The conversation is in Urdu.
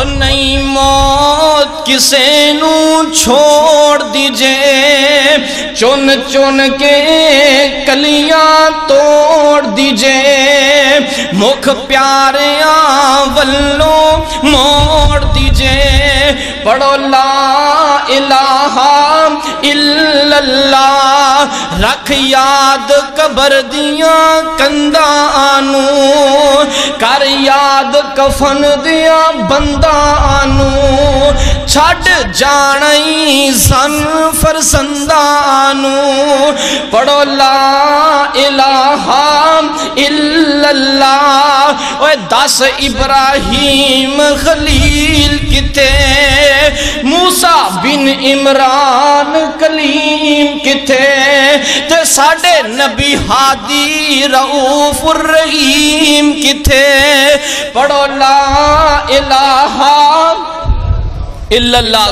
نہیں موت کسے نو چھوڑ دیجے، چن چن کے کلیاں توڑ دیجے، مکھ پیاریاں ولوں موڑ دیجے، پڑھو لا الہ الا اللہ، رکھ یاد قبر دیاں کندانو، کر یاد کفن دیاں بندانو، چھڑ جانئی زن فرزندانو، پڑھو لا الہ الا اللہ۔ اوہ دس ابراہیم خلیل کتے، موسیٰ بن عمران کلیم کتے، تے ساڑھے نبی ہادی رؤوف الرحیم کتے، پڑھو لا الہ الا اللہ۔